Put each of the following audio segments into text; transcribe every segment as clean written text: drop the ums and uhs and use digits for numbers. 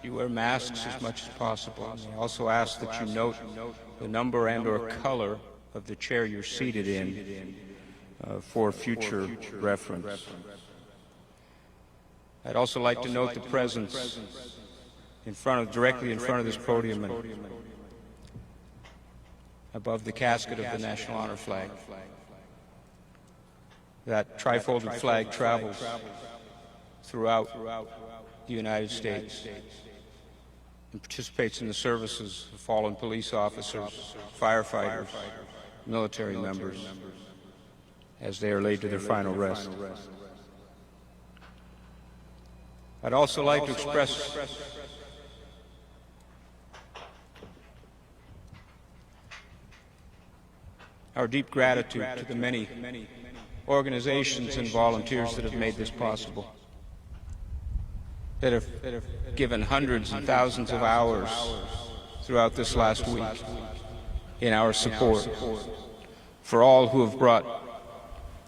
you wear masks as much as possible. And I also ask that you note the number and/or color of the chair you're seated in for future reference. I'd also like to note the presence directly in front of this podium and above the casket of the National Honor Flag. That tri-folded flag travels throughout the United States and participates in the services of fallen police officers, firefighters, military members, as they are laid to their final rest. I'd also like to express our deep gratitude to the many organizations and volunteers that have made this possible, that have given hundreds and thousands of hours throughout this last week in our support, for all who have brought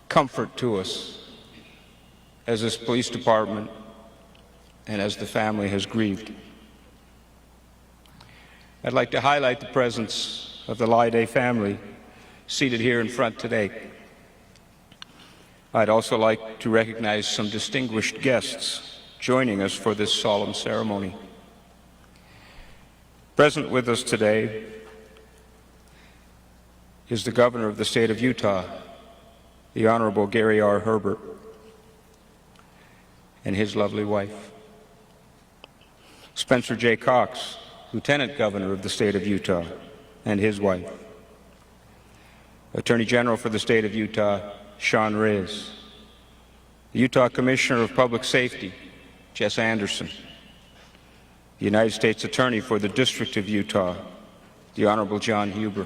comfort to us as this police department and as the family has grieved. I'd like to highlight the presence of the Lyday family seated here in front today. I'd also like to recognize some distinguished guests joining us for this solemn ceremony. Present with us today is the Governor of the State of Utah, the Honorable Gary R. Herbert, and his lovely wife. Spencer J. Cox, Lieutenant Governor of the State of Utah, and his wife. Attorney General for the State of Utah, Sean Reyes. The Utah Commissioner of Public Safety, Jess Anderson. The United States Attorney for the District of Utah, the Honorable John Huber.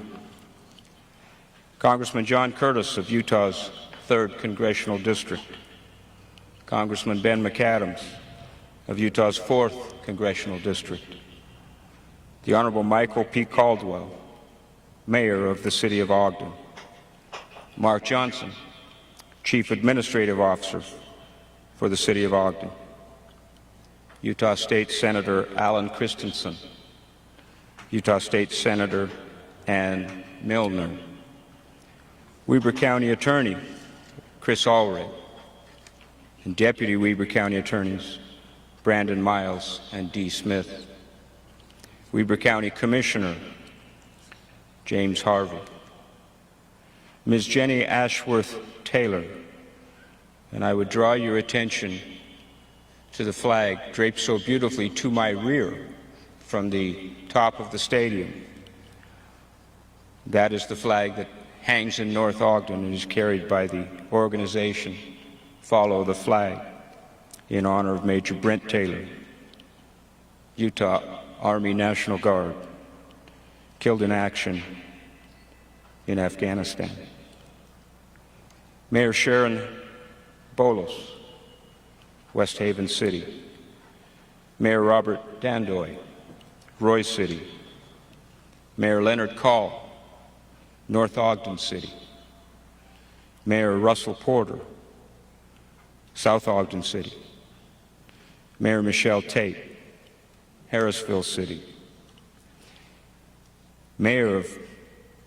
Congressman John Curtis of Utah's 3rd Congressional District. Congressman Ben McAdams of Utah's 4th Congressional District. The Honorable Michael P. Caldwell, Mayor of the City of Ogden. Mark Johnson, Chief Administrative Officer for the City of Ogden. Utah State Senator Alan Christensen. Utah State Senator Ann Milner. Weber County Attorney Chris Allred, and Deputy Weber County Attorneys Brandon Miles and Dee Smith. Weber County Commissioner James Harvey. Ms. Jenny Ashworth Taylor, and I would draw your attention to the flag draped so beautifully to my rear from the top of the stadium. That is the flag that hangs in North Ogden and is carried by the organization Follow the Flag in honor of Major Brent Taylor, Utah Army National Guard, killed in action in Afghanistan. Mayor Sharon Bolos, West Haven City. Mayor Robert Dandoy, Roy City. Mayor Leonard Call, North Ogden City. Mayor Russell Porter, South Ogden City. Mayor Michelle Tate, Harrisville City. Mayor of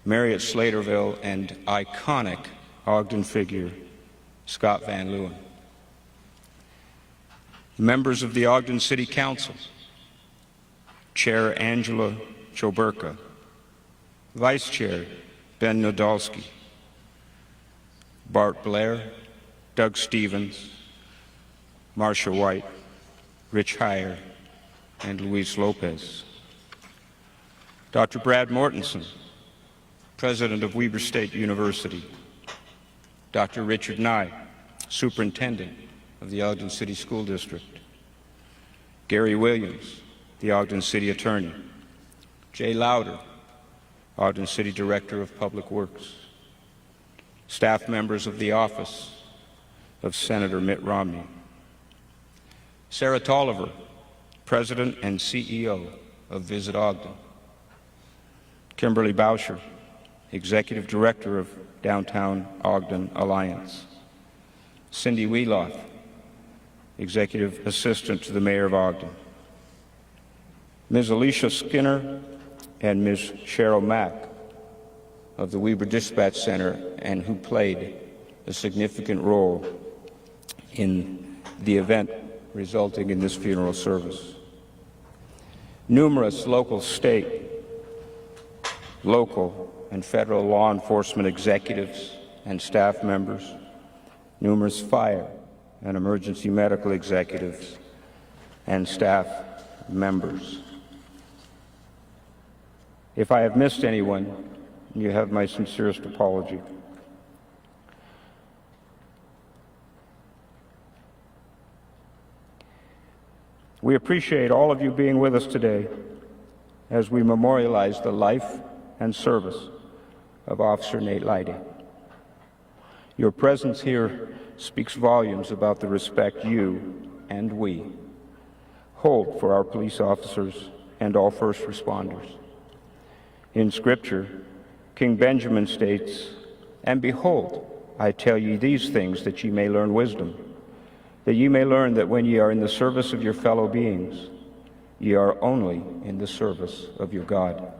Marriott Slaterville and iconic Ogden figure, Scott Van Leeuwen. Members of the Ogden City Council, Chair Angela Choberka, Vice Chair Ben Nodalski, Bart Blair, Doug Stevens, Marcia White, Rich Heyer, and Luis Lopez. Dr. Brad Mortensen, President of Weber State University. Dr. Richard Nye, Superintendent of the Ogden City School District. Gary Williams, the Ogden City Attorney. Jay Lauder, Ogden City Director of Public Works. Staff members of the office of Senator Mitt Romney. Sarah Tolliver, President and CEO of Visit Ogden. Kimberly Bauscher, Executive Director of Downtown Ogden Alliance. Cindy Wheeloff, Executive Assistant to the Mayor of Ogden. Ms. Alicia Skinner and Ms. Cheryl Mack of the Weber Dispatch Center, and who played a significant role in the event resulting in this funeral service. Numerous local, state, local, and federal law enforcement executives and staff members, numerous fire and emergency medical executives and staff members. If I have missed anyone, you have my sincerest apology. We appreciate all of you being with us today as we memorialize the life and service of Officer Nate Lyday. Your presence here speaks volumes about the respect you and we hold for our police officers and all first responders. In Scripture, King Benjamin states, "And behold, I tell ye these things that ye may learn wisdom, that ye may learn that when ye are in the service of your fellow beings, ye are only in the service of your God."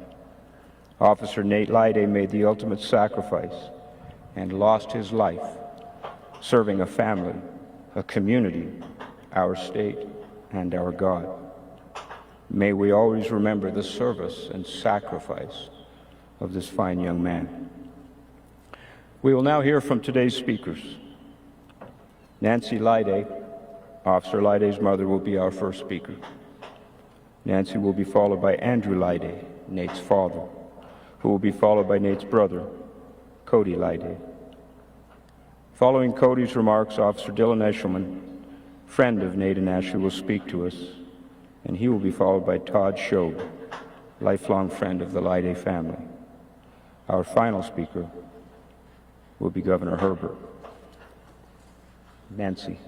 Officer Nate Lyday made the ultimate sacrifice and lost his life serving a family, a community, our state, and our God. May we always remember the service and sacrifice of this fine young man. We will now hear from today's speakers. Nancy Lyday, Officer Lyday's mother, will be our first speaker. Nancy will be followed by Andrew Lyday, Nate's father, who will be followed by Nate's brother, Cody Lyday. Following Cody's remarks, Officer Dylan Eshelman, friend of Nate and Ashley, will speak to us, and he will be followed by Todd Shobe, lifelong friend of the Lyday family. Our final speaker will be Governor Herbert. Nancy.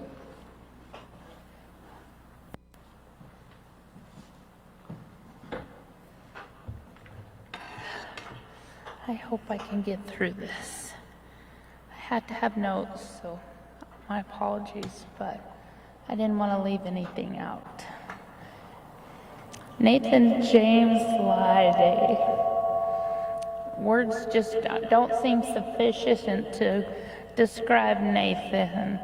I hope I can get through this. I had to have notes, so my apologies, but I didn't want to leave anything out. Nathan James Lyday. Words just don't seem sufficient to describe Nathan.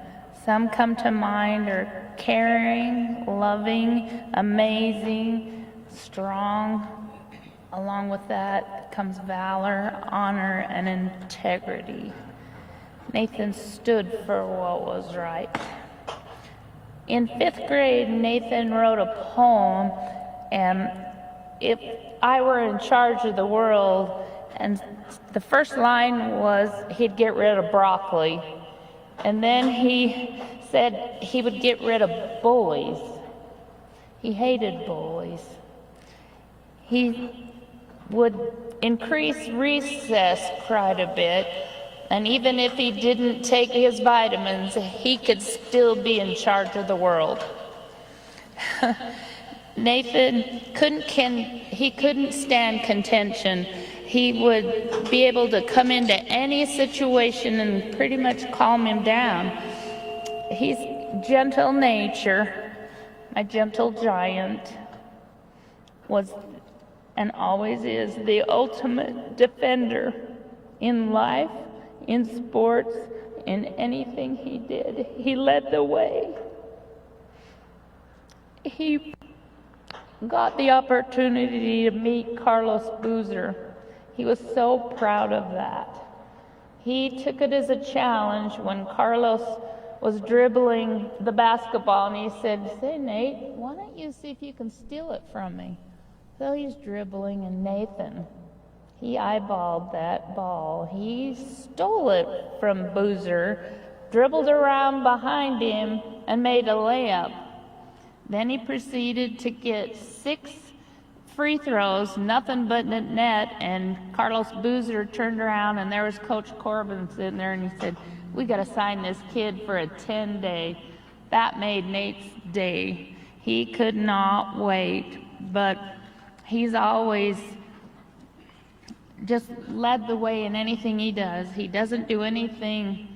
Some come to mind are caring, loving, amazing, strong. Along with that comes valor, honor, and integrity. Nathan stood for what was right. In 5th grade, Nathan wrote a poem, and if I were in charge of the world, and the first line was he'd get rid of broccoli, and then he said he would get rid of bullies. He hated bullies. He would increase recess quite a bit, and even if he didn't take his vitamins, he could still be in charge of the world. Nathan couldn't stand contention. He would be able to come into any situation and pretty much calm him down. He's gentle nature. My gentle giant was and always is the ultimate defender in life, in sports, in anything he did. He led the way. He got the opportunity to meet Carlos Boozer. He was so proud of that. He took it as a challenge when Carlos was dribbling the basketball, and he said, "Say, Nate, why don't you see if you can steal it from me?" So he's dribbling, and Nathan, he eyeballed that ball. He stole it from Boozer, dribbled around behind him, and made a layup. Then he proceeded to get 6 free throws, nothing but net, and Carlos Boozer turned around, and there was Coach Corbin sitting there, and he said, "We got to sign this kid for a 10-day. That made Nate's day. He could not wait, but he's always just led the way in anything he does. He doesn't do anything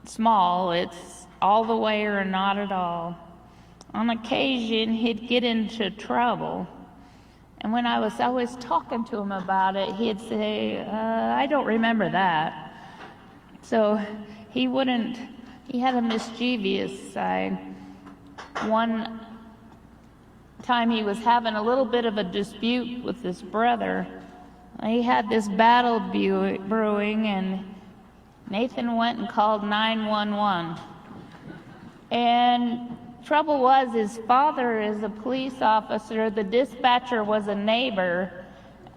small. It's all the way or not at all. On occasion, he'd get into trouble, And when I was always talking to him about it, he'd say, I don't remember that. So he had a mischievous side. One time he was having a little bit of a dispute with his brother. He had this battle brewing, and Nathan went and called 911. And trouble was, his father is a police officer, the dispatcher was a neighbor,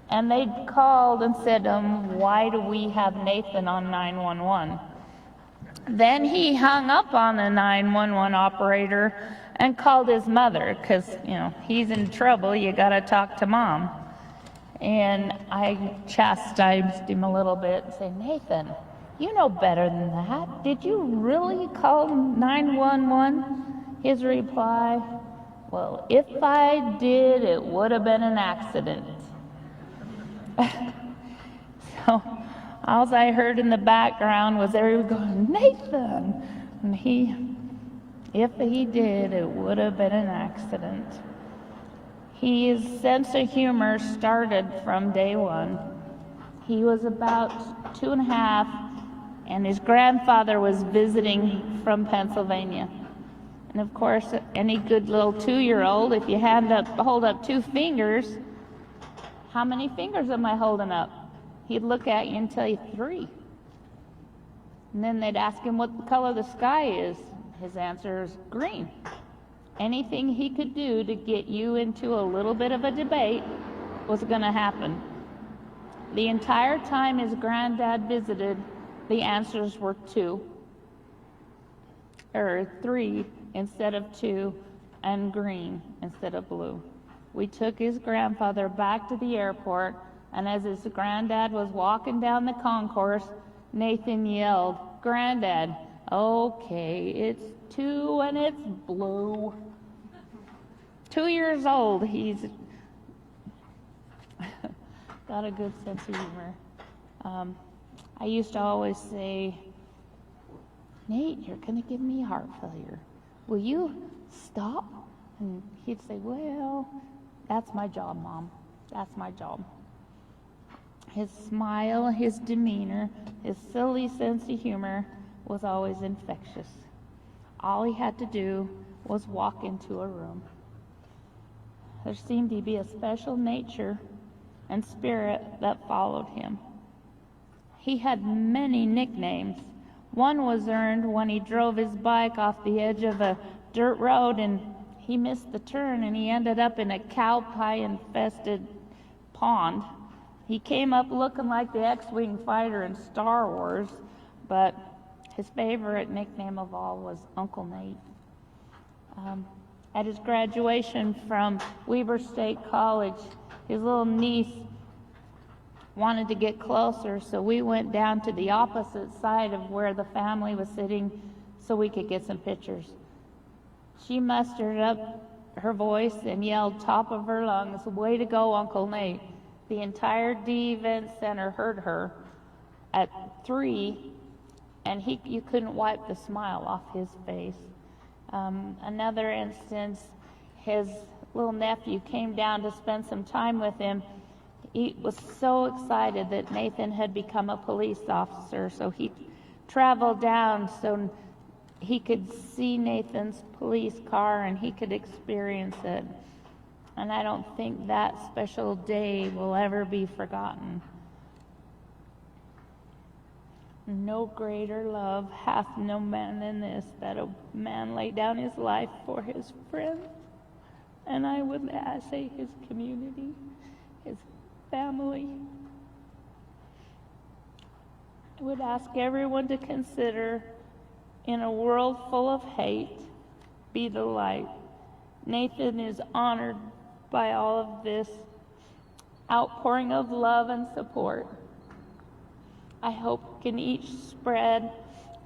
and they called and said, why do we have Nathan on 911? Then he hung up on the 911 operator and called his mother, because, he's in trouble, you gotta talk to Mom. And I chastised him a little bit and said, Nathan, you know better than that. Did you really call 911? His reply, well, if I did, it would have been an accident. So all I heard in the background was everyone going, Nathan! And if he did, it would have been an accident. His sense of humor started from day one. He was about 2.5, and his grandfather was visiting from Pennsylvania. And of course, any good little 2-year-old, if you hold up 2 fingers, how many fingers am I holding up? He'd look at you and tell you 3. And then they'd ask him what the color the sky is. His answer is green. Anything he could do to get you into a little bit of a debate was going to happen. The entire time his granddad visited, the answers were 2, or 3 instead of 2, and green instead of blue. We took his grandfather back to the airport, and as his granddad was walking down the concourse, Nathan yelled, Granddad, okay, it's 2 and it's blue. 2 years old, he's got a good sense of humor. I used to always say, Nate, you're going to give me heart failure. Will you stop? And he'd say, well, that's my job, Mom. That's my job. His smile, his demeanor, his silly sense of humor was always infectious. All he had to do was walk into a room. There seemed to be a special nature and spirit that followed him. He had many nicknames. One was earned when he drove his bike off the edge of a dirt road and he missed the turn and he ended up in a cow pie infested pond. He came up looking like the X-Wing fighter in Star Wars, but his favorite nickname of all was Uncle Nate. At his graduation from Weber State College, his little niece wanted to get closer, so we went down to the opposite side of where the family was sitting so we could get some pictures. She mustered up her voice and yelled top of her lungs, "Way to go, Uncle Nate." The entire D Event Center heard her at 3, and you couldn't wipe the smile off his face. Another instance, his little nephew came down to spend some time with him. He was so excited that Nathan had become a police officer, so he traveled down so he could see Nathan's police car and he could experience it. And I don't think that special day will ever be forgotten. No greater love hath no man than this, that a man lay down his life for his friend. And I would say his community, his family. I would ask everyone to consider, in a world full of hate, be the light. Nathan is honored by all of this outpouring of love and support. I hope can each spread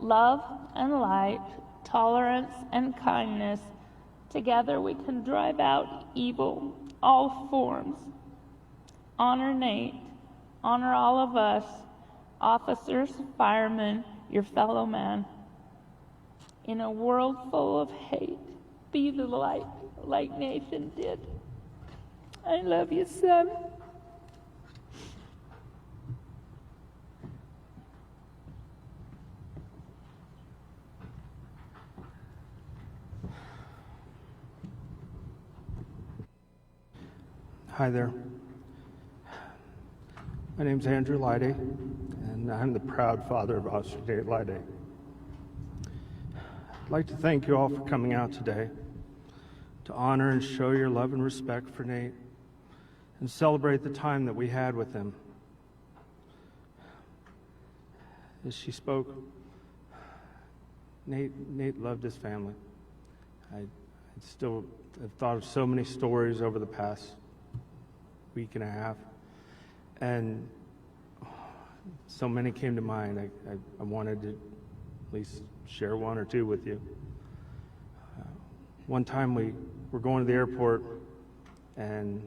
love and light, tolerance and kindness. Together we can drive out evil, all forms. Honor Nate, honor all of us, officers, firemen, your fellow man. In a world full of hate, be the light like Nathan did. I love you, son. Hi there. My name's Andrew Lyday, and I'm the proud father of Officer Dave Lyday. I'd like to thank you all for coming out today to honor and show your love and respect for Nate and celebrate the time that we had with him. As she spoke, Nate loved his family. I still have thought of so many stories over the past week and a half, and so many came to mind. I wanted to at least share one or two with you. One time we were going to the airport and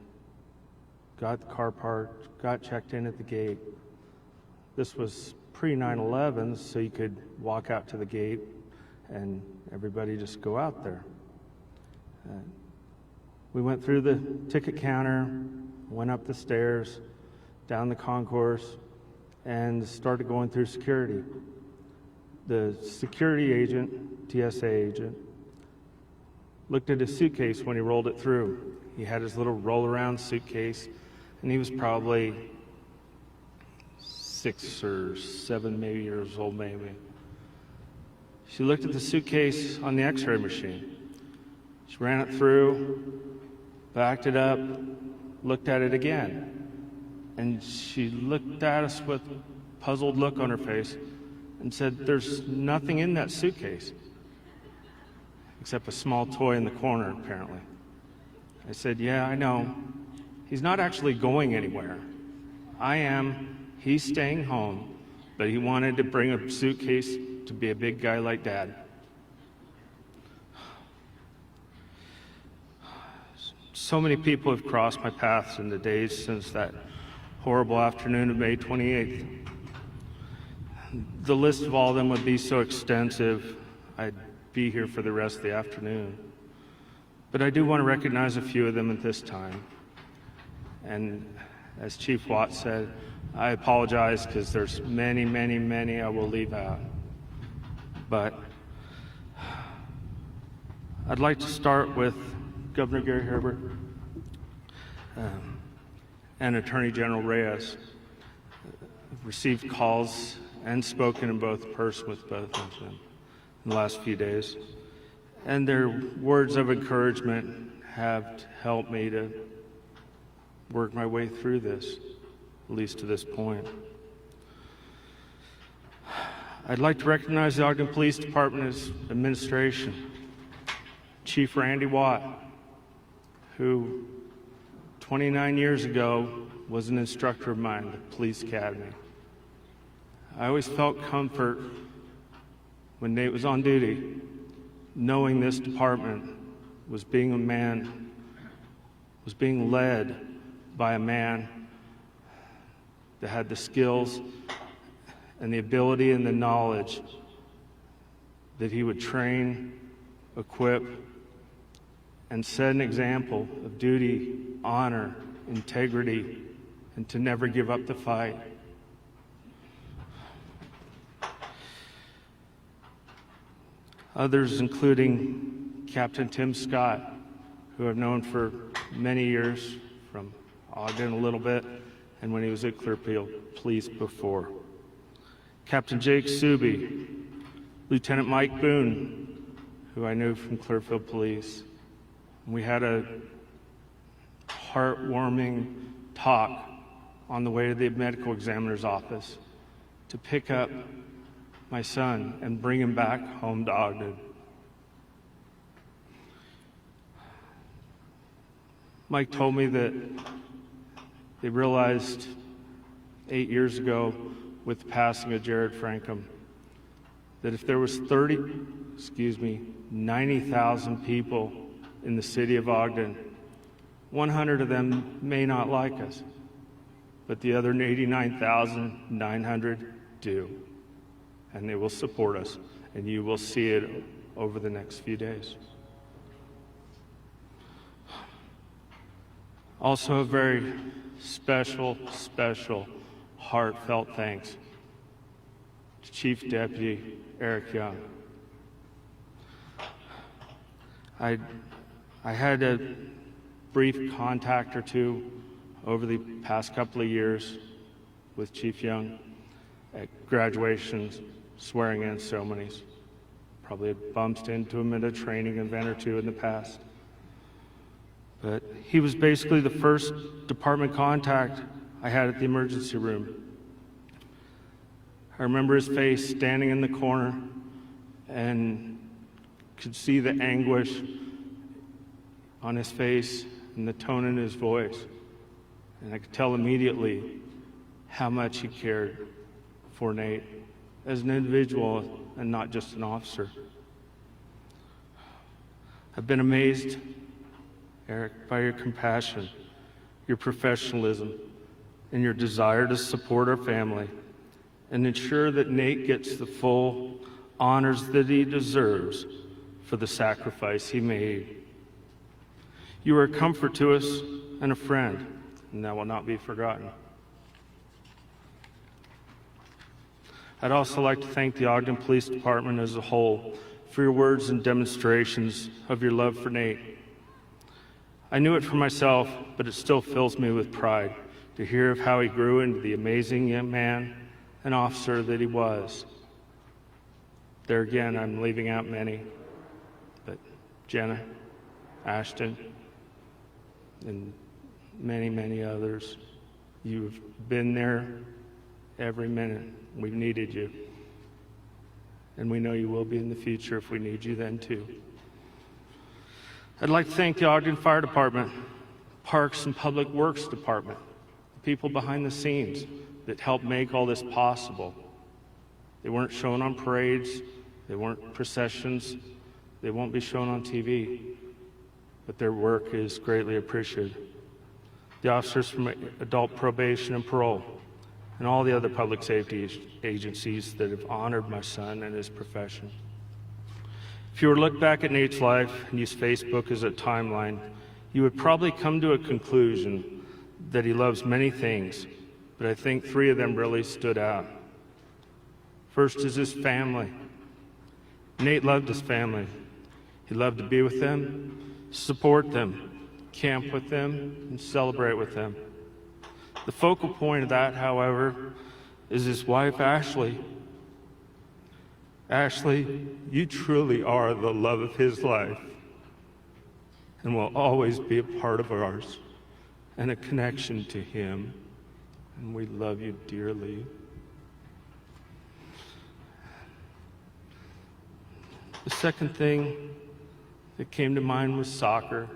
got the car parked, got checked in at the gate. This was pre-9/11, so you could walk out to the gate and everybody just go out there. We went through the ticket counter, went up the stairs, down the concourse, and started going through security. The security agent, TSA agent, looked at his suitcase when he rolled it through. He had his little roll-around suitcase, and he was probably 6 or 7 maybe years old, maybe. She looked at the suitcase on the x-ray machine. She ran it through, backed it up, looked at it again. And she looked at us with a puzzled look on her face and said, "There's nothing in that suitcase except a small toy in the corner, apparently." I said, "Yeah, I know. He's not actually going anywhere. I am. He's staying home, but he wanted to bring a suitcase to be a big guy like Dad." So many people have crossed my paths in the days since that horrible afternoon of May 28th. The list of all of them would be so extensive, I'd be here for the rest of the afternoon. But I do want to recognize a few of them at this time. And as Chief Watts said, I apologize because there's many, many, many I will leave out. But I'd like to start with Governor Gary Herbert and Attorney General Reyes. I've received calls and spoken in both person with both of them in the last few days. And their words of encouragement have helped me to work my way through this, at least to this point. I'd like to recognize the Ogden Police Department's administration, Chief Randy Watt, who 29 years ago was an instructor of mine at the Police Academy. I always felt comfort when Nate was on duty, knowing this department was being led by a man that had the skills and the ability and the knowledge that he would train, equip, and set an example of duty, honor, integrity, and to never give up the fight. Others, including Captain Tim Scott, who I've known for many years, from Ogden a little bit, and when he was at Clearfield Police before. Captain Jake Suby, Lieutenant Mike Boone, who I knew from Clearfield Police. We had a heartwarming talk on the way to the medical examiner's office to pick up my son and bring him back home to Ogden. Mike told me that they realized 8 years ago with the passing of Jared Frankham that if there was 90,000 people in the city of Ogden, 100 of them may not like us, but the other 89,900 do, and they will support us, and you will see it over the next few days. Also, a very special, heartfelt thanks to Chief Deputy Eric Young. I had a brief contact or two over the past couple of years with Chief Young at graduations, swearing-in ceremonies. Probably had bumped into him at a training event or two in the past. But he was basically the first department contact I had at the emergency room. I remember his face standing in the corner and could see the anguish on his face and the tone in his voice. And I could tell immediately how much he cared for Nate as an individual and not just an officer. I've been amazed, Eric, by your compassion, your professionalism, and your desire to support our family and ensure that Nate gets the full honors that he deserves for the sacrifice he made. You are a comfort to us and a friend, and that will not be forgotten. I'd also like to thank the Ogden Police Department as a whole for your words and demonstrations of your love for Nate. I knew it for myself, but it still fills me with pride to hear of how he grew into the amazing young man and officer that he was. There again, I'm leaving out many, but Jenna, Ashton, and many, many others, you've been there every minute. We've needed you. And we know you will be in the future if we need you then too. I'd like to thank the Ogden Fire Department, Parks and Public Works Department, the people behind the scenes that helped make all this possible. They weren't shown on parades, they weren't processions, they won't be shown on TV, but their work is greatly appreciated. The officers from Adult Probation and Parole, and all the other public safety agencies that have honored my son and his profession. If you were to look back at Nate's life and use Facebook as a timeline, you would probably come to a conclusion that he loves many things, but I think 3 of them really stood out. First is his family. Nate loved his family. He loved to be with them, support them, camp with them, and celebrate with them. The focal point of that, however, is his wife, Ashley. Ashley, you truly are the love of his life and will always be a part of ours and a connection to him. And we love you dearly. The second thing that came to mind was soccer.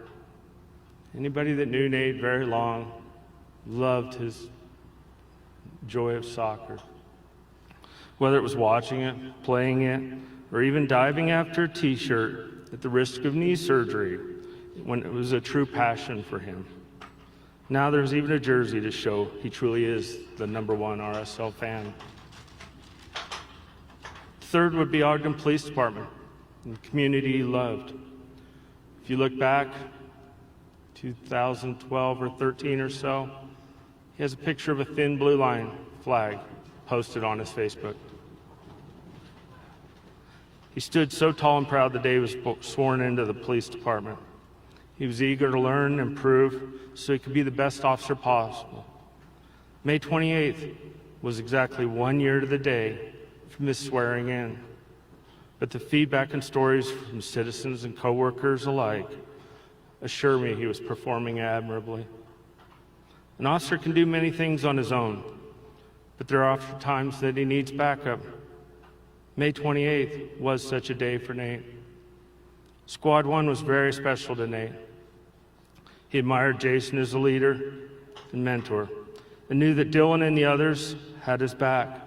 Anybody that knew Nate very long loved his joy of soccer. Whether it was watching it, playing it, or even diving after a t-shirt at the risk of knee surgery when it was a true passion for him. Now there's even a jersey to show he truly is the #1 RSL fan. Third would be Ogden Police Department and the community he loved. If you look back, 2012 or 13 or so, he has a picture of a thin blue line flag posted on his Facebook. He stood so tall and proud the day he was sworn into the police department. He was eager to learn and improve so he could be the best officer possible. May 28th was exactly 1 year to the day from his swearing in. But the feedback and stories from citizens and coworkers alike assure me he was performing admirably. An officer can do many things on his own, but there are often times that he needs backup. May 28th was such a day for Nate. Squad 1 was very special to Nate. He admired Jason as a leader and mentor, and knew that Dylan and the others had his back.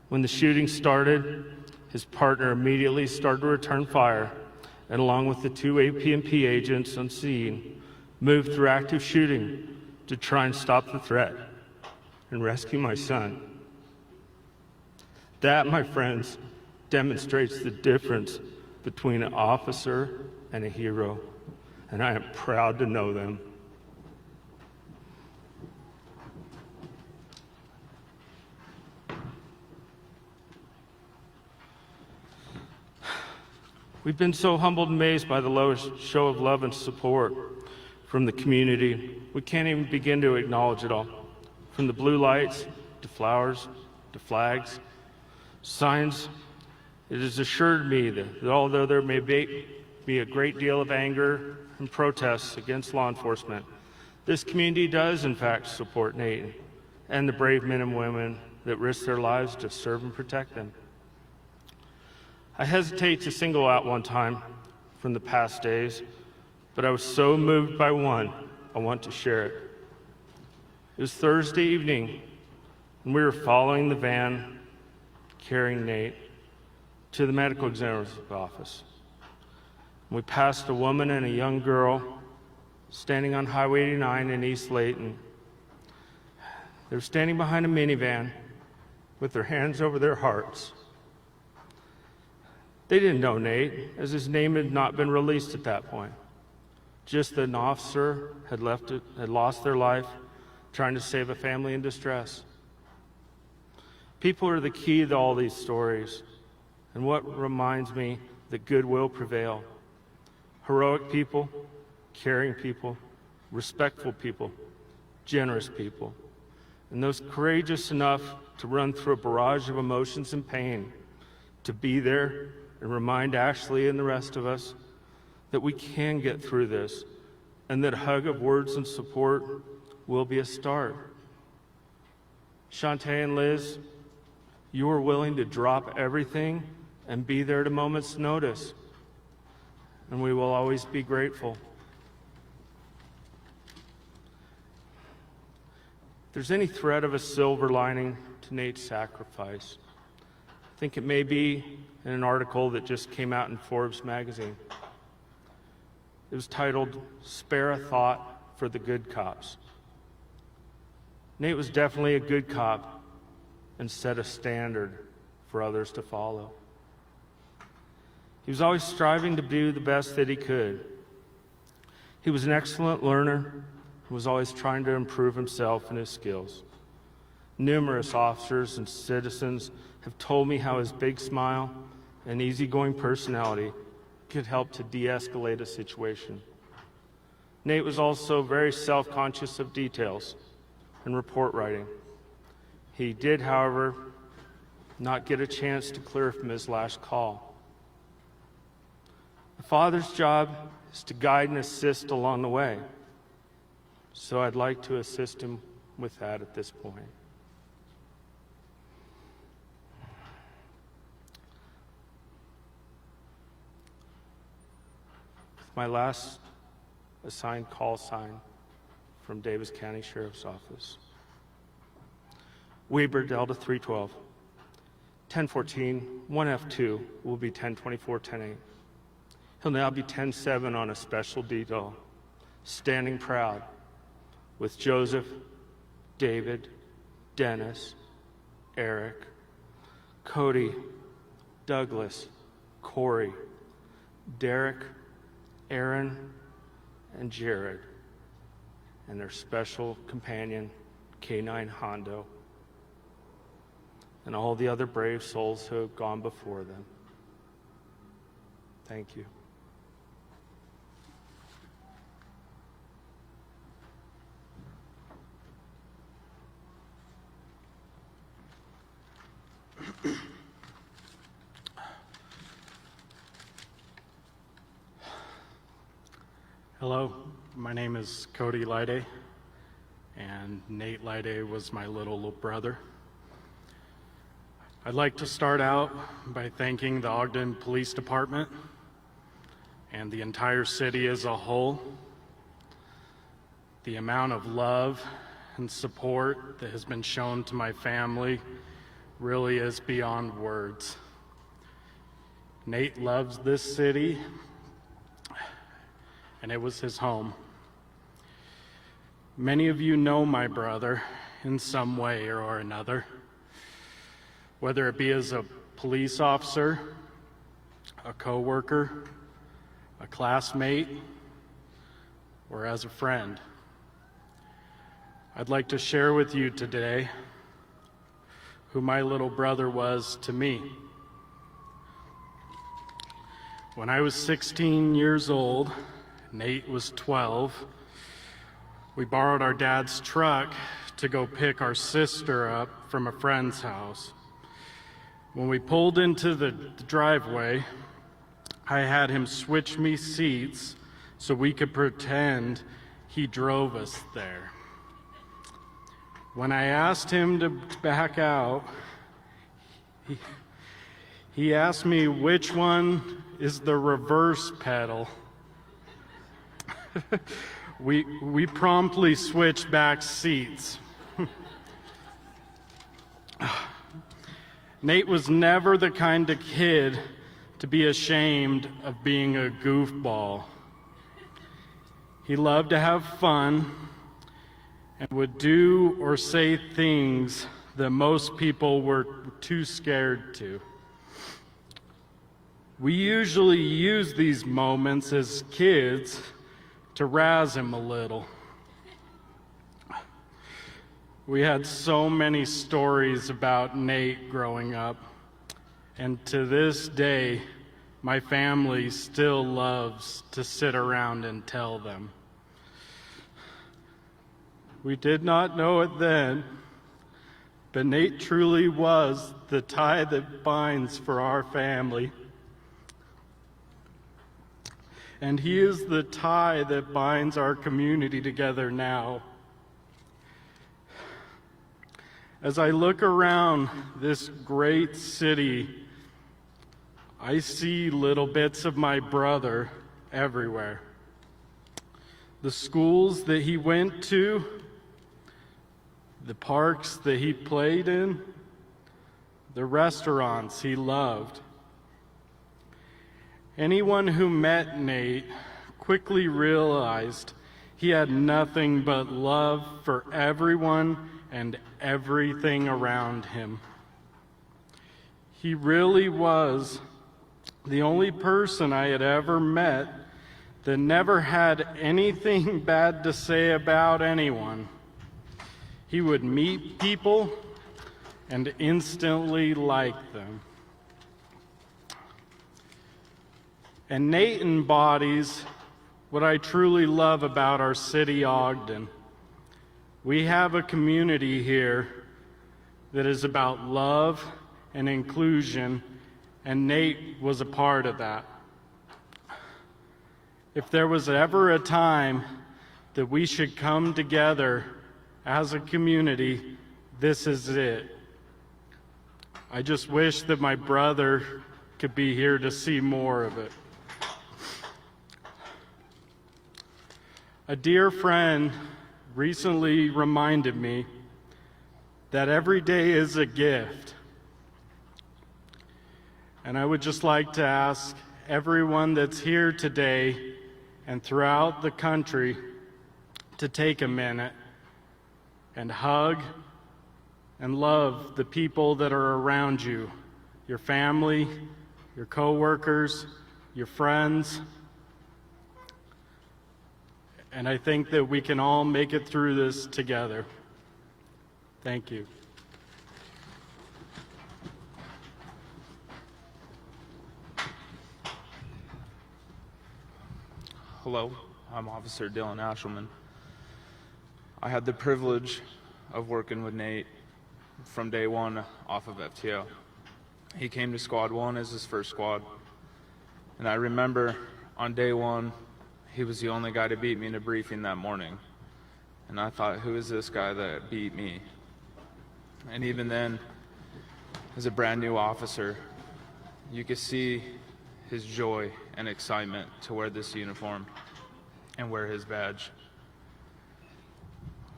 When the shooting started, his partner immediately started to return fire, and along with the 2 APMP agents on scene, moved through active shooting to try and stop the threat and rescue my son. That, my friends, demonstrates the difference between an officer and a hero, and I am proud to know them. We've been so humbled and amazed by the show of love and support from the community. We can't even begin to acknowledge it all. From the blue lights, to flowers, to flags, signs, it has assured me that although there may be a great deal of anger and protests against law enforcement, this community does in fact support Nate and the brave men and women that risk their lives to serve and protect them. I hesitate to single out one time from the past days, but I was so moved by one, I want to share it. It was Thursday evening, and we were following the van carrying Nate to the medical examiner's office. We passed a woman and a young girl standing on Highway 89 in East Layton. They were standing behind a minivan with their hands over their hearts. They didn't know Nate, as his name had not been released at that point. Just that an officer had lost their life trying to save a family in distress. People are the key to all these stories, and what reminds me that good will prevail. Heroic people, caring people, respectful people, generous people, and those courageous enough to run through a barrage of emotions and pain, to be there and remind Ashley and the rest of us that we can get through this, and that a hug of words and support will be a start. Shantae and Liz, you were willing to drop everything and be there at a moment's notice, and we will always be grateful. If there's any thread of a silver lining to Nate's sacrifice, I think it may be in an article that just came out in Forbes magazine. It was titled, "Spare a Thought for the Good Cops." Nate was definitely a good cop and set a standard for others to follow. He was always striving to do the best that he could. He was an excellent learner and was always trying to improve himself and his skills. Numerous officers and citizens have told me how his big smile and easygoing personality could help to de-escalate a situation. Nate was also very self-conscious of details and report writing. He did, however, not get a chance to clear from his last call. A father's job is to guide and assist along the way, so I'd like to assist him with that at this point. My last assigned call sign from Davis County Sheriff's Office. Weber, Delta 312, 1014, 1F2 will be 1024, 108. He'll now be 107 on a special detail, standing proud with Joseph, David, Dennis, Eric, Cody, Douglas, Corey, Derek, Aaron, and Jared, and their special companion, K9 Hondo, and all the other brave souls who have gone before them. Thank you. Hello, my name is Cody Lyday, and Nate Lyday was my little brother. I'd like to start out by thanking the Ogden Police Department and the entire city as a whole. The amount of love and support that has been shown to my family really is beyond words. Nate loves this city, and it was his home. Many of you know my brother in some way or another, whether it be as a police officer, a coworker, a classmate, or as a friend. I'd like to share with you today who my little brother was to me. When I was 16 years old, Nate was 12, we borrowed our dad's truck to go pick our sister up from a friend's house. When we pulled into the driveway, I had him switch me seats so we could pretend he drove us there. When I asked him to back out, he asked me which one is the reverse pedal. We promptly switched back seats. Nate was never the kind of kid to be ashamed of being a goofball. He loved to have fun and would do or say things that most people were too scared to. We usually use these moments as kids to razz him a little. We had so many stories about Nate growing up, and to this day, my family still loves to sit around and tell them. We did not know it then, but Nate truly was the tie that binds for our family. And he is the tie that binds our community together now. As I look around this great city, I see little bits of my brother everywhere. The schools that he went to, the parks that he played in, the restaurants he loved. Anyone who met Nate quickly realized he had nothing but love for everyone and everything around him. He really was the only person I had ever met that never had anything bad to say about anyone. He would meet people and instantly like them. And Nate embodies what I truly love about our city, Ogden. We have a community here that is about love and inclusion, and Nate was a part of that. If there was ever a time that we should come together as a community, this is it. I just wish that my brother could be here to see more of it. A dear friend recently reminded me that every day is a gift. And I would just like to ask everyone that's here today and throughout the country to take a minute and hug and love the people that are around you, your family, your coworkers, your friends. And I think that we can all make it through this together. Thank you. Hello, I'm Officer Dylan Ashelman. I had the privilege of working with Nate from day one off of FTO. He came to Squad 1 as his first squad. And I remember on day one, he was the only guy to beat me in a briefing that morning. And I thought, who is this guy that beat me? And even then, as a brand new officer, you could see his joy and excitement to wear this uniform and wear his badge.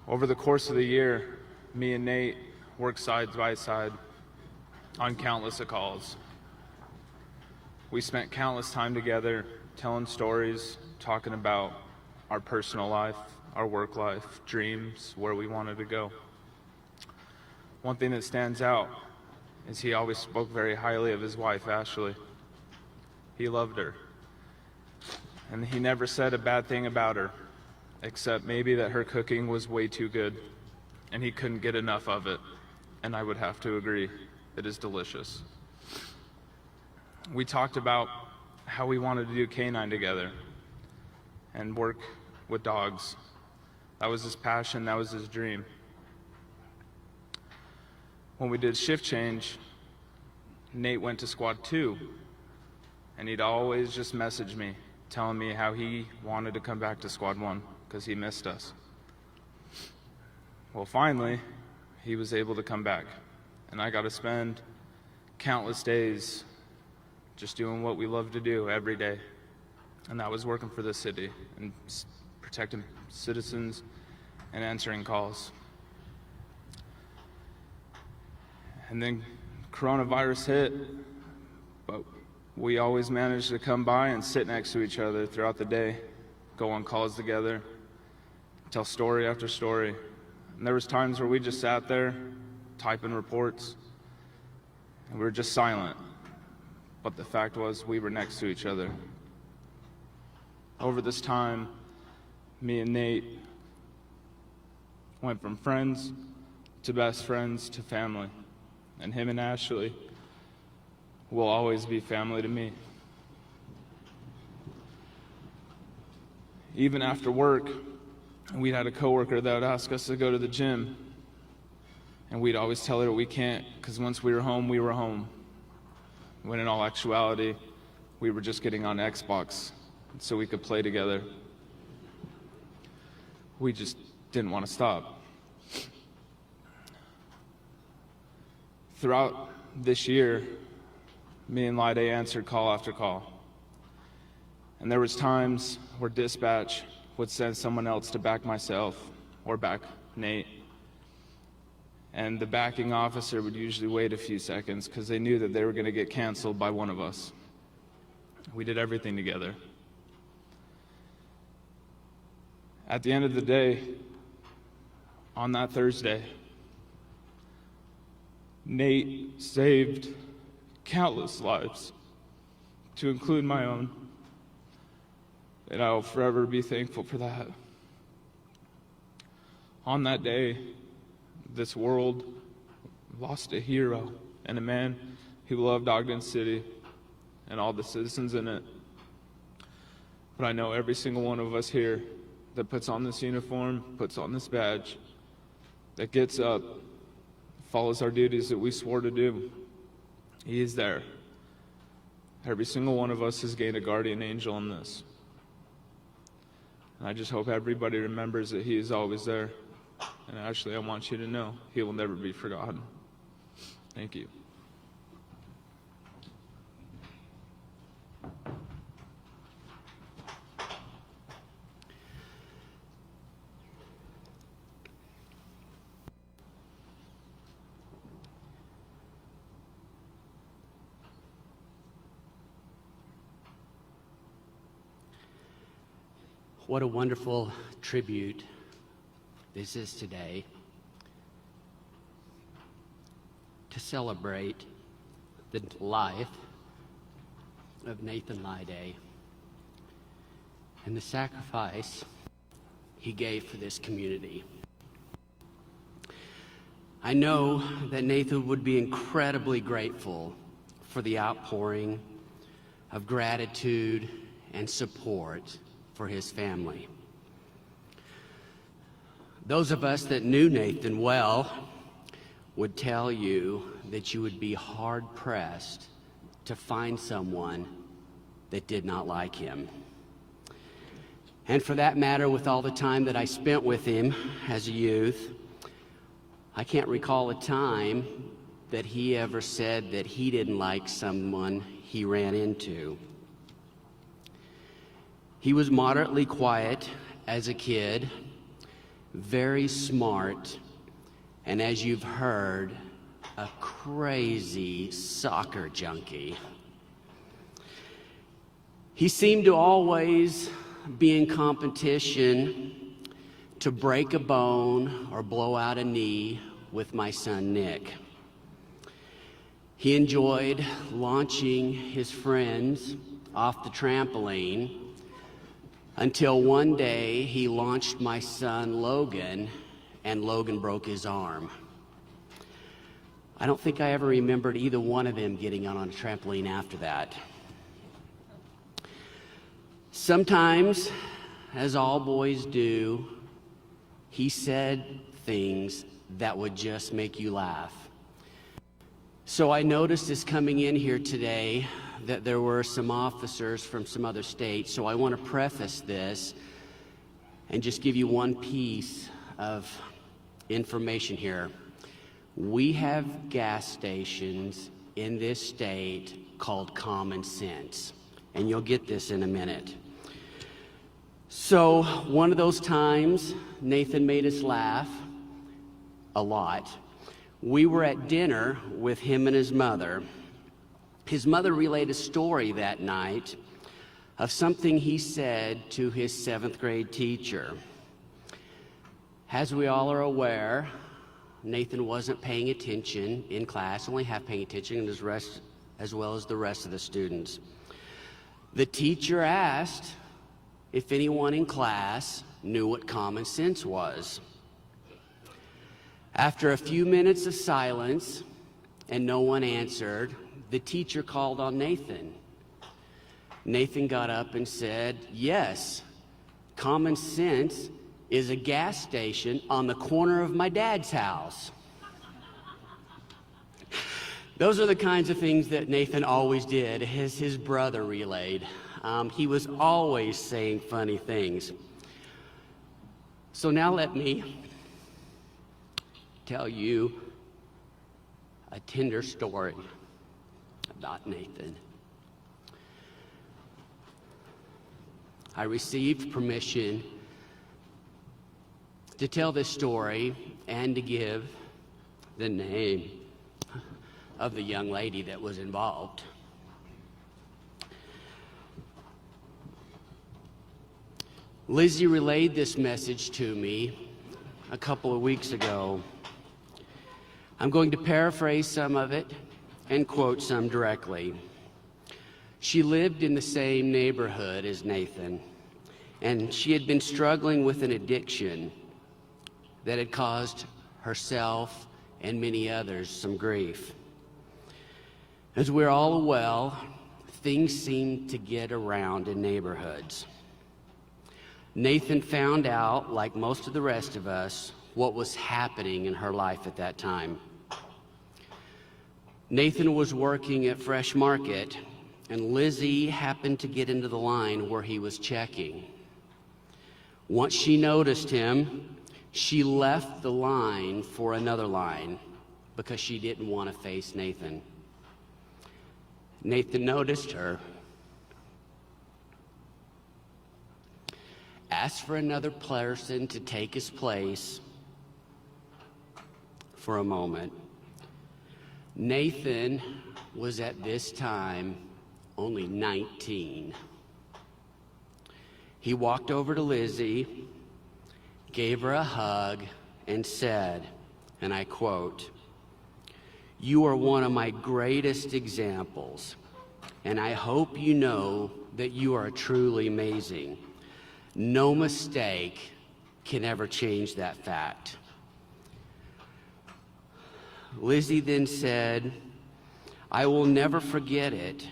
Over the course of the year, me and Nate worked side by side on countless of calls. We spent countless time together telling stories, talking about our personal life, our work life, dreams, where we wanted to go. One thing that stands out is he always spoke very highly of his wife, Ashley. He loved her. And he never said a bad thing about her, except maybe that her cooking was way too good, and he couldn't get enough of it. And I would have to agree, it is delicious. We talked about how we wanted to do canine together and work with dogs. That was his passion, that was his dream. When we did shift change, Nate went to Squad 2, and he'd always just message me, telling me how he wanted to come back to Squad 1 because he missed us. Well, finally, he was able to come back, and I got to spend countless days just doing what we love to do every day, and that was working for the city and protecting citizens and answering calls. And then coronavirus hit, but we always managed to come by and sit next to each other throughout the day, go on calls together, tell story after story. And there was times where we just sat there typing reports and we were just silent. But the fact was we were next to each other. Over this time, me and Nate went from friends to best friends to family. And him and Ashley will always be family to me. Even after work, we had a coworker that would ask us to go to the gym, and we'd always tell her we can't, because once we were home, we were home. When in all actuality, we were just getting on Xbox so we could play together. We just didn't want to stop. Throughout this year, me and Lyday answered call after call. And there was times where dispatch would send someone else to back myself or back Nate. And the backing officer would usually wait a few seconds because they knew that they were going to get canceled by one of us. We did everything together. At the end of the day, on that Thursday, Nate saved countless lives, to include my own, and I will forever be thankful for that. On that day, this world lost a hero and a man who loved Ogden City and all the citizens in it. But I know every single one of us here that puts on this uniform, puts on this badge, that gets up, follows our duties that we swore to do. He is there. Every single one of us has gained a guardian angel in this. And I just hope everybody remembers that he is always there. And Ashley, I want you to know he will never be forgotten. Thank you. What a wonderful tribute this is today to celebrate the life of Nathan Lyday and the sacrifice he gave for this community. I know that Nathan would be incredibly grateful for the outpouring of gratitude and support for his family. Those of us that knew Nathan well would tell you that you would be hard-pressed to find someone that did not like him. And for that matter, with all the time that I spent with him as a youth, I can't recall a time that he ever said that he didn't like someone he ran into. He was moderately quiet as a kid, very smart, and as you've heard, a crazy soccer junkie. He seemed to always be in competition to break a bone or blow out a knee with my son Nick. He enjoyed launching his friends off the trampoline until one day he launched my son Logan, and Logan broke his arm. I don't think I ever remembered either one of them getting on a trampoline after that. Sometimes, as all boys do, he said things that would just make you laugh. So I noticed as coming in here today that there were some officers from some other states, so I want to preface this and just give you one piece of information here. We have gas stations in this state called Common Sense, and you'll get this in a minute. So one of those times, Nathan made us laugh a lot. We were at dinner with him and his mother. His mother relayed a story that night of something he said to his 7th grade teacher. As we all are aware, Nathan wasn't paying attention in class, only half paying attention, as well as the rest of the students. The teacher asked if anyone in class knew what common sense was. After a few minutes of silence and no one answered, the teacher called on Nathan. Nathan got up and said, "Yes, Common Sense is a gas station on the corner of my dad's house." Those are the kinds of things that Nathan always did, as his brother relayed. He was always saying funny things. So now let me tell you a tender story about Nathan. I received permission to tell this story and to give the name of the young lady that was involved. Lizzie relayed this message to me a couple of weeks ago. I'm going to paraphrase some of it and quote some directly. She lived in the same neighborhood as Nathan, and she had been struggling with an addiction that had caused herself and many others some grief. As we're all aware, things seem to get around in neighborhoods. Nathan found out, like most of the rest of us, what was happening in her life at that time. Nathan was working at Fresh Market, and Lizzie happened to get into the line where he was checking. Once she noticed him, she left the line for another line because she didn't want to face Nathan. Nathan noticed her, asked for another person to take his place for a moment. Nathan was at this time only 19. He walked over to Lizzie, gave her a hug, and said, and I quote, "You are one of my greatest examples, and I hope you know that you are truly amazing. No mistake can ever change that fact." Lizzie then said, "I will never forget it.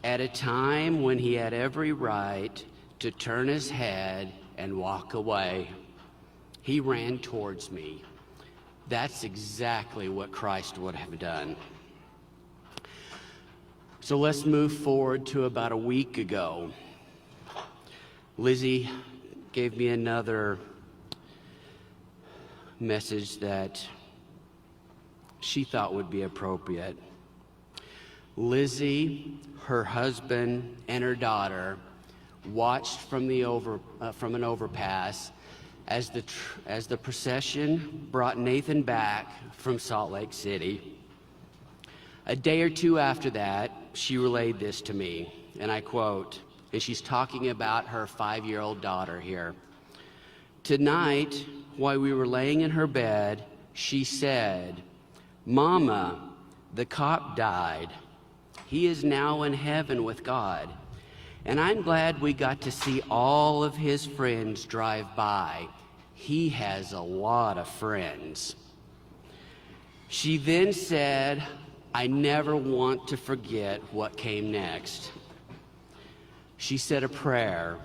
At a time when he had every right to turn his head and walk away, he ran towards me. That's exactly what Christ would have done." So let's move forward to about a week ago. Lizzie gave me another message that she thought would be appropriate. Lizzie, her husband, and her daughter watched from an overpass as the procession brought Nathan back from Salt Lake City. A day or two after that, she relayed this to me, and I quote, and she's talking about her 5-year-old daughter here. "Tonight, while we were laying in her bed, she said, 'Mama, the cop died. He is now in heaven with God. And I'm glad we got to see all of his friends drive by. He has a lot of friends.' She then said, 'I never want to forget what came next.' she said a prayer.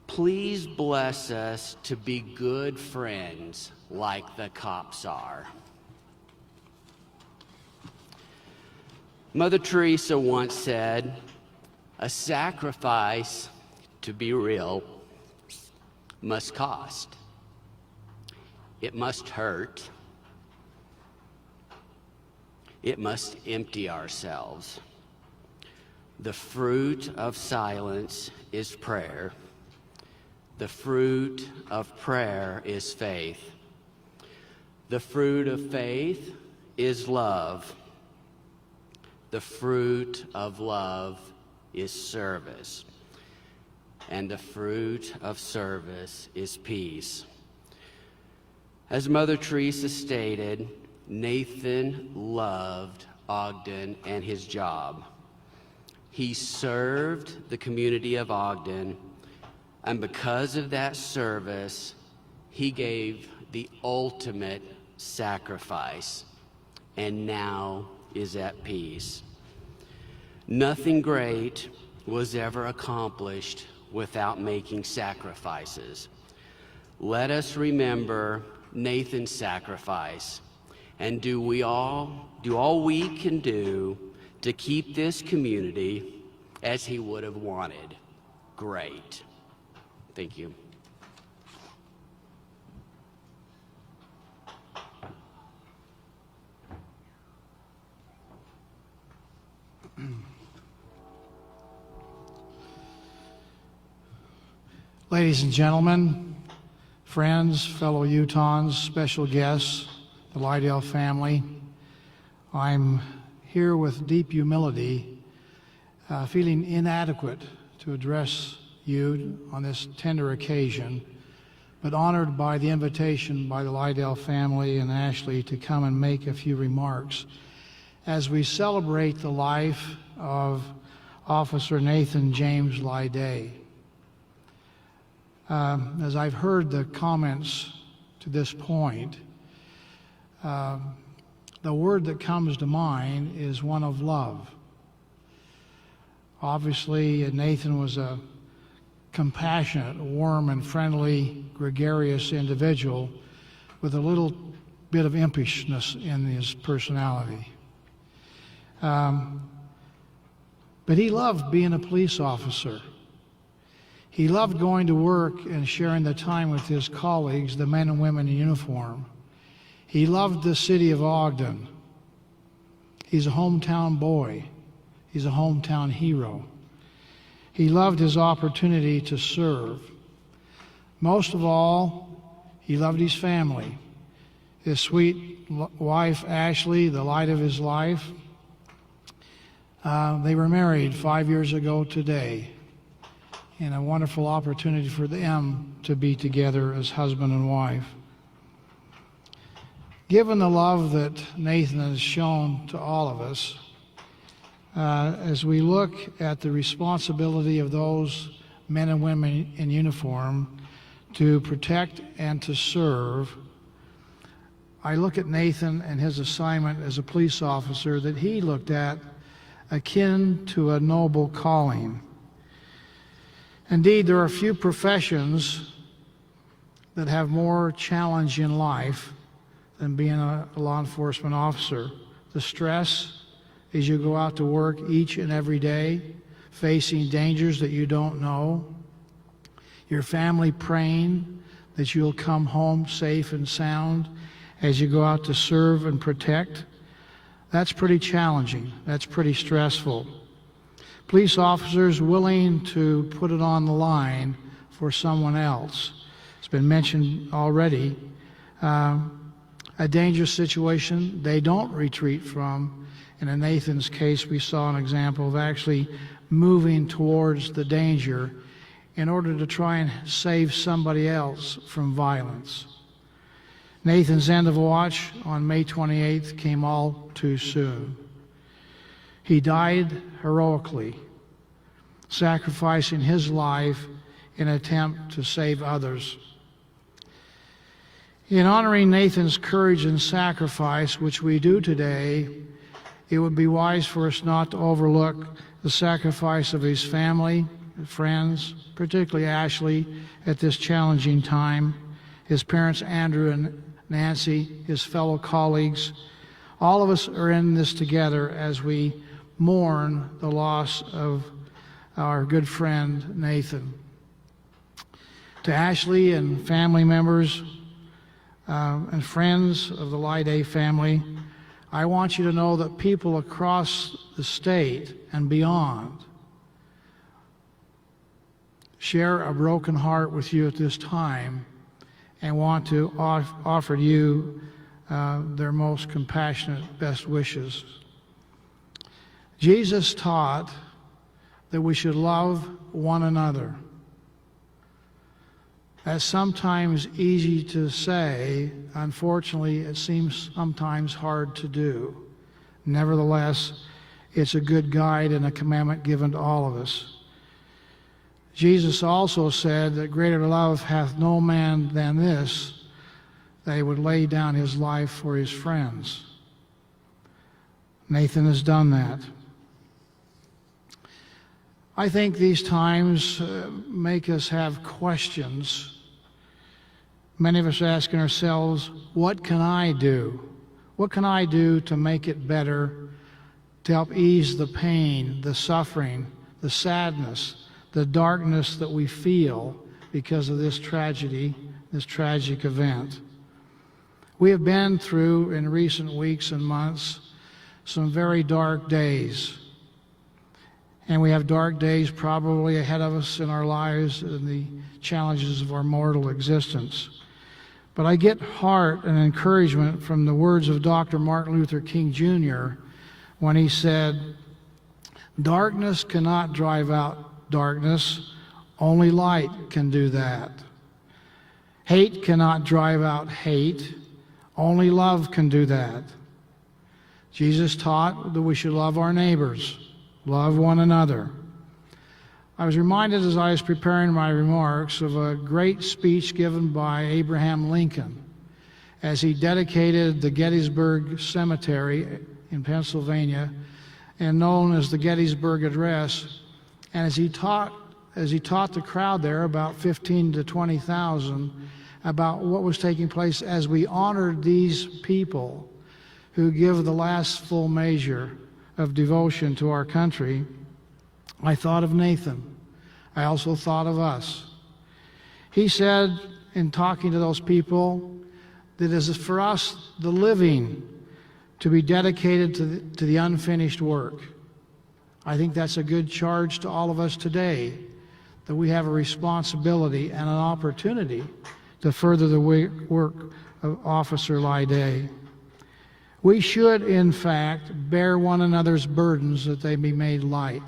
Please bless us to be good friends like the cops are. Mother Teresa once said, a sacrifice, to be real, must cost. It must hurt. It must empty ourselves. The fruit of silence is prayer. The fruit of prayer is faith. The fruit of faith is love. The fruit of love is service. And the fruit of service is peace. As Mother Teresa stated, Nathan loved Ogden and his job. He served the community of Ogden, and because of that service, he gave the ultimate sacrifice, and now is at peace. Nothing great was ever accomplished without making sacrifices. Let us remember Nathan's sacrifice and do all we can do to keep this community as he would have wanted. Great. Thank you. Ladies and gentlemen, friends, fellow Utahns, special guests, the Lyday family, I'm here with deep humility, feeling inadequate to address you on this tender occasion, but honored by the invitation by the Lyday family and Ashley to come and make a few remarks as we celebrate the life of Officer Nathan James Lyday. As I've heard the comments to this point, the word that comes to mind is one of love. Obviously, Nathan was a compassionate, warm, and friendly, gregarious individual with a little bit of impishness in his personality. But he loved being a police officer. He loved going to work and sharing the time with his colleagues, the men and women in uniform. He loved the city of Ogden. He's a hometown boy. He's a hometown hero. He loved his opportunity to serve. Most of all, he loved his family. His sweet wife, Ashley, the light of his life. They were married 5 years ago today, and a wonderful opportunity for them to be together as husband and wife. Given the love that Nathan has shown to all of us, as we look at the responsibility of those men and women in uniform to protect and to serve, I look at Nathan and his assignment as a police officer that he looked at akin to a noble calling. Indeed, there are few professions that have more challenge in life than being a law enforcement officer. The stress as you go out to work each and every day, facing dangers that you don't know, your family praying that you'll come home safe and sound as you go out to serve and protect. That's pretty challenging. That's pretty stressful. Police officers willing to put it on the line for someone else. It's been mentioned already. A dangerous situation they don't retreat from. And in Nathan's case, we saw an example of actually moving towards the danger in order to try and save somebody else from violence. Nathan's end of watch on May 28th came all too soon. He died heroically, sacrificing his life in an attempt to save others. In honoring Nathan's courage and sacrifice, which we do today, It would be wise for us not to overlook the sacrifice of his family, friends, particularly Ashley, at this challenging time, his parents Andrew and Nancy, his fellow colleagues. All of us are in this together as we mourn the loss of our good friend Nathan. To Ashley and family members and friends of the Lyday family, I want you to know that people across the state and beyond share a broken heart with you at this time and want to offer you their most compassionate best wishes. Jesus taught that we should love one another. That's sometimes easy to say. Unfortunately, it seems sometimes hard to do. Nevertheless, it's a good guide and a commandment given to all of us. Jesus also said that greater love hath no man than this, that he would lay down his life for his friends. Nathan has done that. I think these times make us have questions. Many of us are asking ourselves, what can I do? What can I do to make it better, to help ease the pain, the suffering, the sadness, the darkness that we feel because of this tragedy, this tragic event? We have been through, in recent weeks and months, some very dark days. And we have dark days probably ahead of us in our lives and the challenges of our mortal existence. But I get heart and encouragement from the words of Dr. Martin Luther King Jr. when he said, "Darkness cannot drive out darkness, only light can do that. Hate cannot drive out hate, only love can do that." Jesus taught that we should love our neighbors, love one another. I was reminded as I was preparing my remarks of a great speech given by Abraham Lincoln as he dedicated the Gettysburg Cemetery in Pennsylvania, and known as the Gettysburg Address. And as he taught the crowd there, about 15 to 20,000, about what was taking place as we honored these people who give the last full measure of devotion to our country, I thought of Nathan. I also thought of us. He said, in talking to those people, that it is for us, the living, to be dedicated to the unfinished work. I think that's a good charge to all of us today, that we have a responsibility and an opportunity to further the work of Officer Lyday. We should, in fact, bear one another's burdens that they be made light.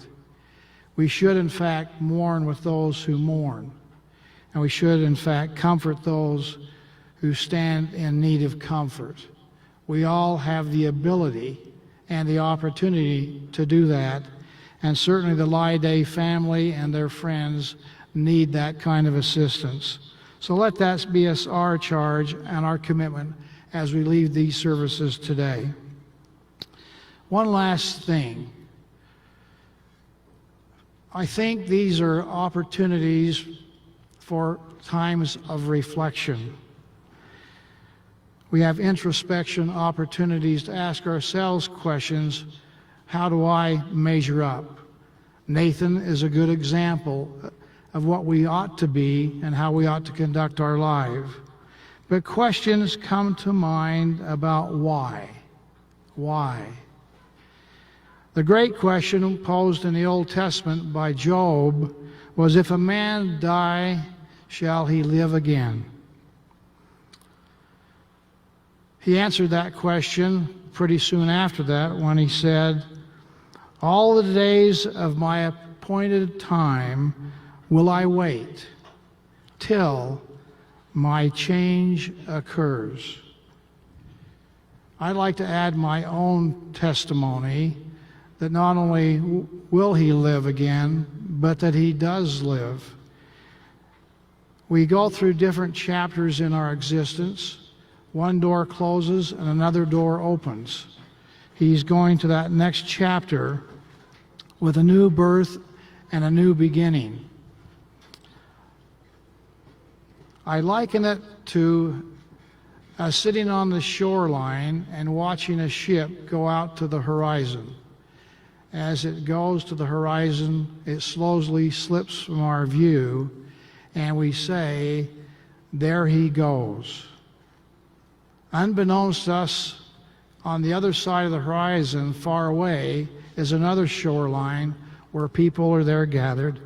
We should, in fact, mourn with those who mourn. And we should, in fact, comfort those who stand in need of comfort. We all have the ability and the opportunity to do that. And certainly the Lyday family and their friends need that kind of assistance. So let that be our charge and our commitment as we leave these services today. One last thing. I think these are opportunities for times of reflection. We have introspection opportunities to ask ourselves questions. How do I measure up? Nathan is a good example of what we ought to be and how we ought to conduct our life. But questions come to mind about why. Why? The great question posed in the Old Testament by Job was, if a man die, shall he live again? He answered that question pretty soon after that when he said, all the days of my appointed time will I wait till my change occurs. I'd like to add my own testimony that not only will he live again, but that he does live. We go through different chapters in our existence. One door closes and another door opens. he's going to that next chapter with a new birth and a new beginning. I liken it to sitting on the shoreline and watching a ship go out to the horizon. As it goes to the horizon, it slowly slips from our view, and we say, "There he goes." Unbeknownst to us, on the other side of the horizon, far away, is another shoreline where people are there gathered.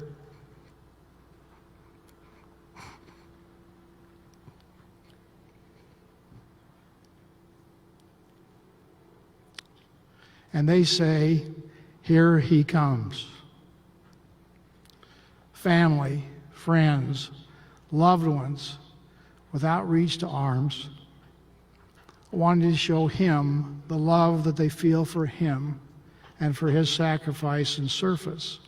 And they say, "Here he comes." Family, friends, loved ones, without reach to arms, wanting to show him the love that they feel for him and for his sacrifice and service.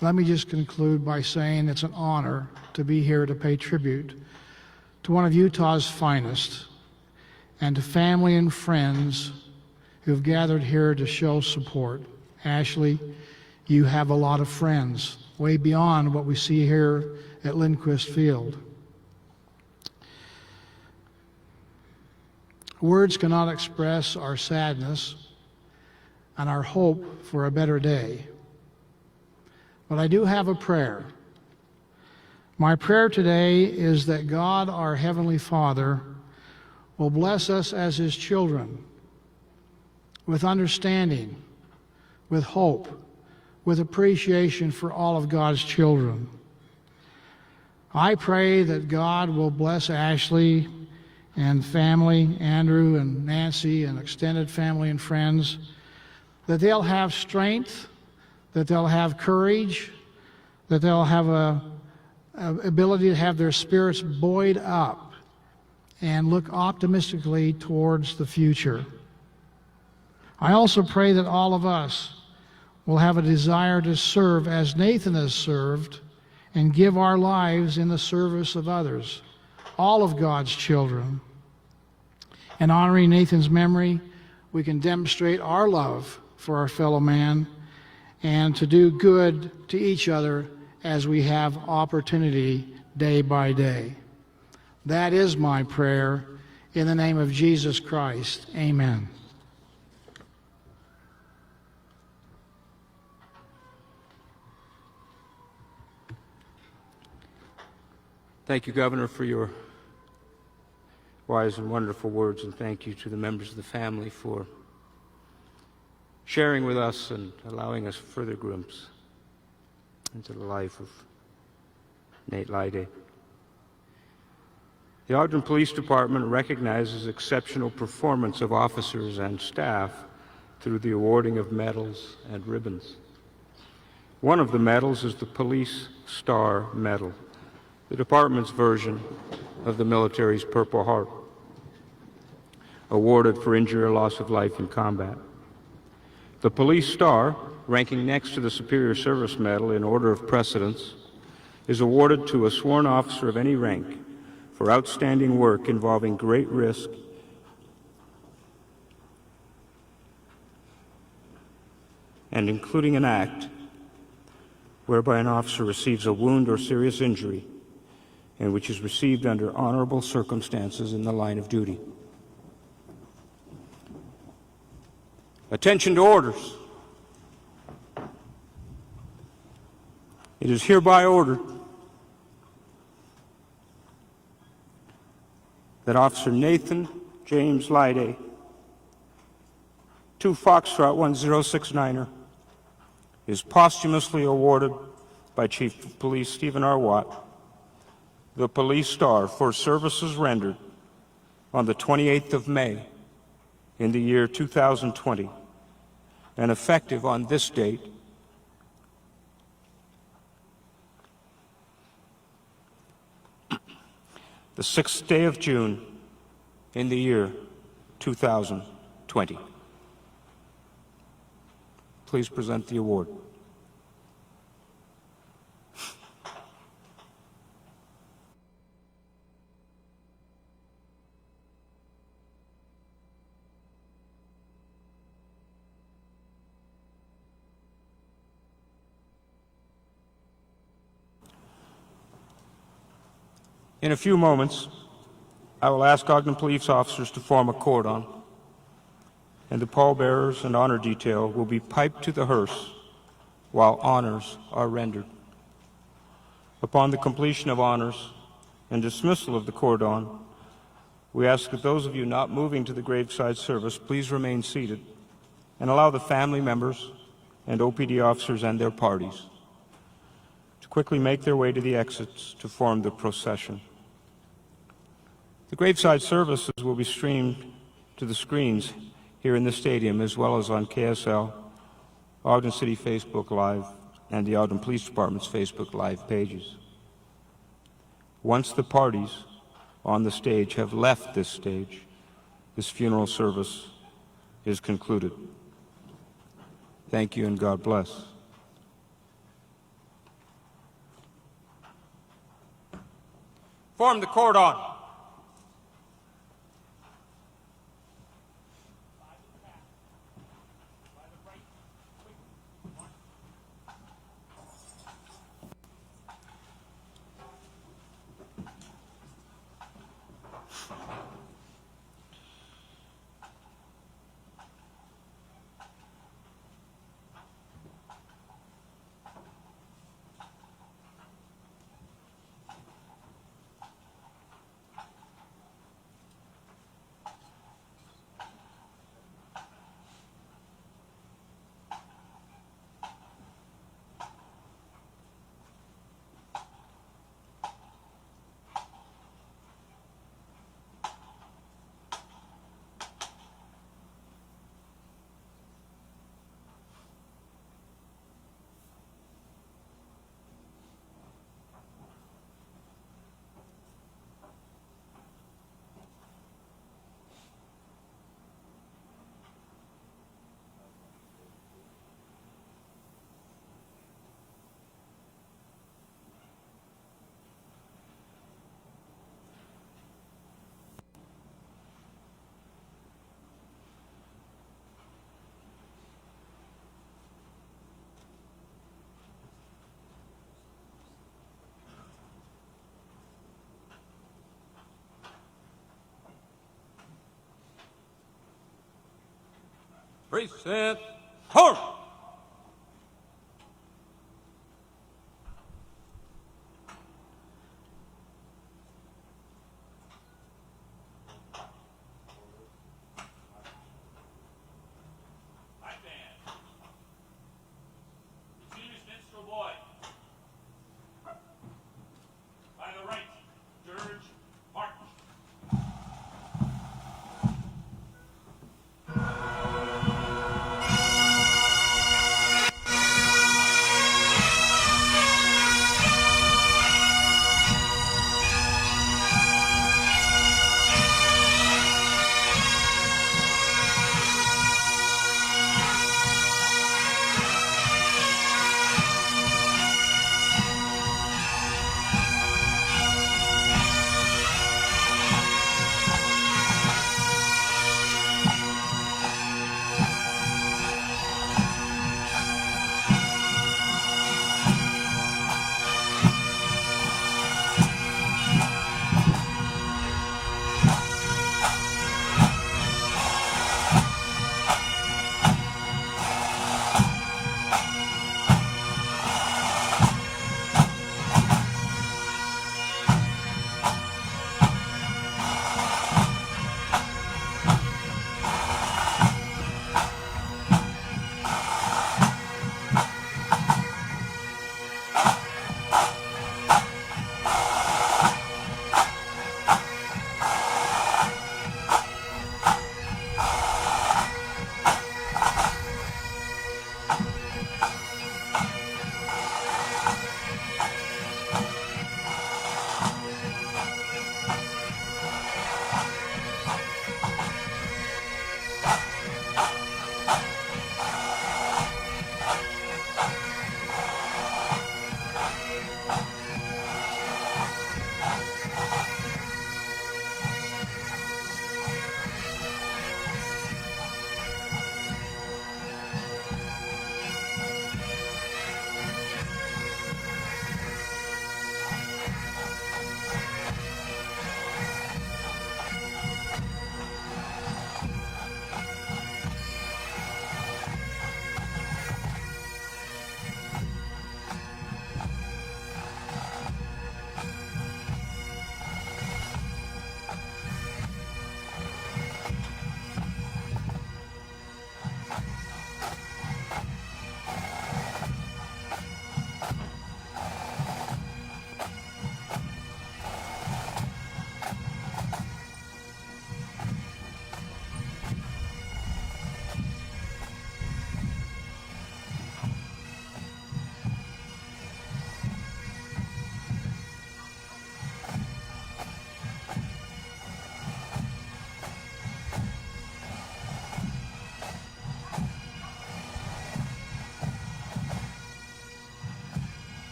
Let me just conclude by saying it's an honor to be here to pay tribute to one of Utah's finest, and to family and friends who have gathered here to show support. Ashley, you have a lot of friends, way beyond what we see here at Lindquist Field. Words cannot express our sadness and our hope for a better day. But I do have a prayer. My prayer today is that God, our Heavenly Father, will bless us as His children with understanding, with hope, with appreciation for all of God's children. I pray that God will bless Ashley and family, Andrew and Nancy and extended family and friends, that they'll have strength, that they'll have courage, that they'll have a ability to have their spirits buoyed up and look optimistically towards the future. I also pray that all of us will have a desire to serve as Nathan has served and give our lives in the service of others, all of God's children. In honoring Nathan's memory, we can demonstrate our love for our fellow man and to do good to each other as we have opportunity day by day. That is my prayer. In the name of Jesus Christ, amen. Thank you, Governor, for your wise and wonderful words, and thank you to the members of the family for sharing with us and allowing us further glimpse into the life of Nate Lyday. The Ogden Police Department recognizes exceptional performance of officers and staff through the awarding of medals and ribbons. One of the medals is the Police Star Medal, the department's version of the military's Purple Heart, awarded for injury or loss of life in combat. The Police Star, ranking next to the Superior Service Medal in order of precedence, is awarded to a sworn officer of any rank for outstanding work involving great risk and including an act whereby an officer receives a wound or serious injury and which is received under honorable circumstances in the line of duty. Attention to orders. It is hereby ordered that Officer Nathan James Lyday, 2 Foxtrot 1069er, is posthumously awarded by Chief of Police Stephen R. Watt the Police Star for services rendered on the 28th of May in the year 2020 and effective on this date, the 6th day of June in the year 2020. Please present the award. In a few moments, I will ask Ogden police officers to form a cordon, and the pallbearers and honor detail will be piped to the hearse while honors are rendered. Upon the completion of honors and dismissal of the cordon, we ask that those of you not moving to the graveside service please remain seated and allow the family members and OPD officers and their parties to quickly make their way to the exits to form the procession. The graveside services will be streamed to the screens here in the stadium as well as on KSL, Ogden City Facebook Live, and the Ogden Police Department's Facebook Live pages. Once the parties on the stage have left this stage, this funeral service is concluded. Thank you and God bless. Form the cordon. Precinct 4.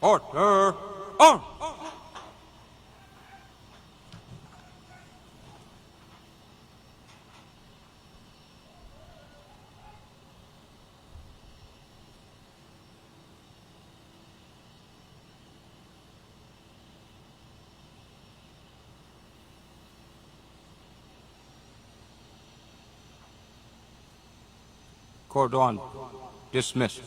Order! On! Cordon dismissed.